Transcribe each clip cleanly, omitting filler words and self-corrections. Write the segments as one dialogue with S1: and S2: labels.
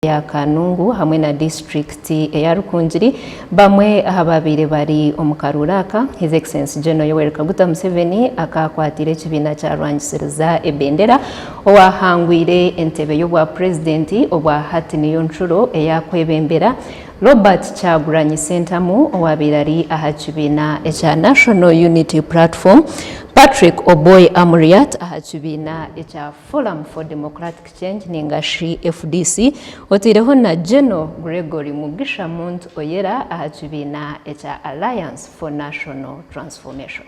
S1: ya Kanugu hamwe na district ya Rukungiri bamwe ahababire bari omukaruraka His Excellency General Yoweri Kaguta Museveni akakwatire kibina cya rwangisiriza ebendera owahangwire entebe y'obwa president obwa hati niyo nshuro eyakwebembera Robert Kyagulanyi Ssentamu owabirari aha kibina ekya National Unity Platform Patrick Omuri aha kibina ekya Forum for Democratic Change ningashi FDC otireho na General Gregory Mugisha Muntu Oyera aha kibina ekya Alliance for National Transformation.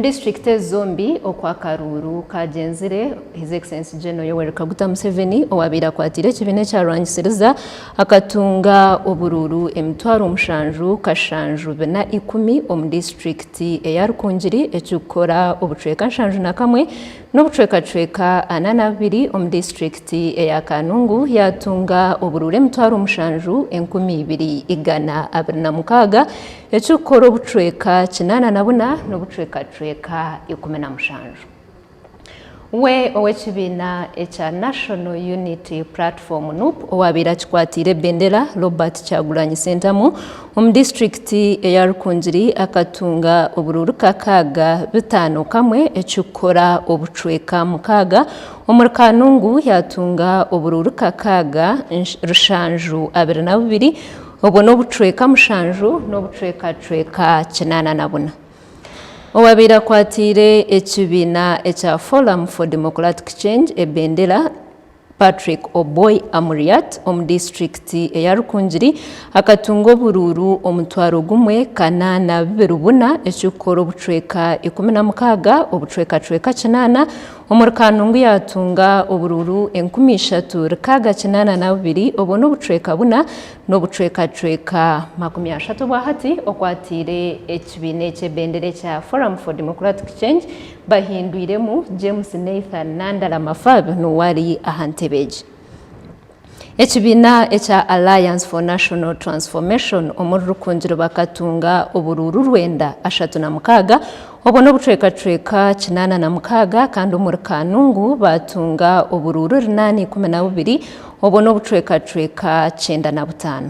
S1: District zombi okwa Akaruuru kagenzire His Excellency General Yoweri Kaguta Museveni owabira kwatire kibine cya rwangisiriza akatunga obururu emitwaro mushanju kashanju bena 10 district ya Rukungiri ekukora obucweka nshanju na kamwe n'obucweka 82 district ya Kanugu yatunga obururu emitwaro mushanju 2,226 ekukora obucweka 84 n'obucweka 17. We owekibina ekya National Unity Platform NUP owabira kikwatire bendera Robert Kyagulanyi Ssentamu district ya Rukungiri akatunga obururu kakaga 5 kamwe ekukora obucweka mukaga omuri Kanugu yatunga obururu kakaga rushanju 22 obwo n'obucweka mushanju n'obucweka 84. Owabira kwatire ekibina ekya Forum for Democratic Change ebendera Patrick Omuri district ya Rukungiri akatunga obururu omutwaro gumwe 824 ekukora obucweka 16 obucweka 8 omuri Kanugu yatunga obururu 3,382 obwo n'obucweka 4 n'obucweka 30 bwahati okwatire ekibina ekyebendera ekya Forum for Democratic Change bahindwiremu James Nathan Nandala Mafabi n'owari ahantebeji. Ekibina ekya Alliance for National Transformation omuri Rukungiri bakatunga obururu 936 obwo n'obucweka 86 kandi omuri Kanugu batunga obururu 812 obwo n'obucweka 95.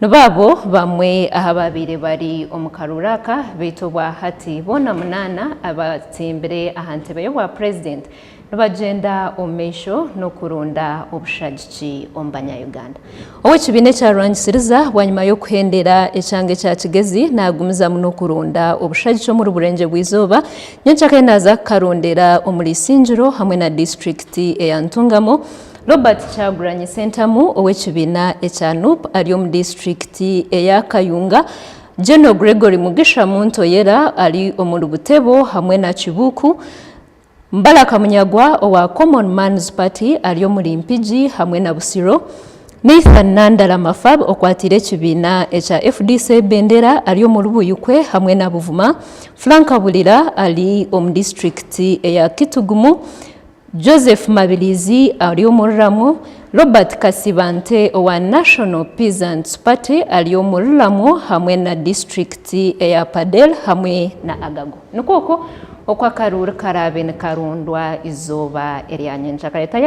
S1: Nubabo bamwe ahababire bari omukaruraka bitobwa hati bona 8 abatsimbire ahantebe y'obwa president nubagenda omesho no kurunda obushagiki ombanya Uganda. Owekibine cya rwangisiriza bwanyuma yo kuhendera ecyange cya kigezi nagumiza muno kurunda obushagiki omuri burenge bw'izoba nyenchaka naza karondera omuri Sinjiro hamwe na district eyantungamo Robert Kyagulanyi Ssentamu owekibina ekya NUP ari mu district eya Kayunga General Gregory Mugisha Muntu Oyera ari omuri Butebo hamwe na Kibuku Mbalaka Munyagwa owa Common Man's Party ari omuri Mpigi hamwe na Busiro Nathan Nandala Mafab okwatire kibina ekya FDC bendera ari omuri Buyukwe hamwe na Buvuma Frank Bulira ari omu district eya Kitugumu Joseph Mabilizi ari omuri Ramu Robert Kasibante owa National Peasants Party ari omuri Ramu hamwe na district eya Padel hamwe na Agago. Nukoko okwa Akaruuru karabe ne karundwa izoba eryanyenja kaleta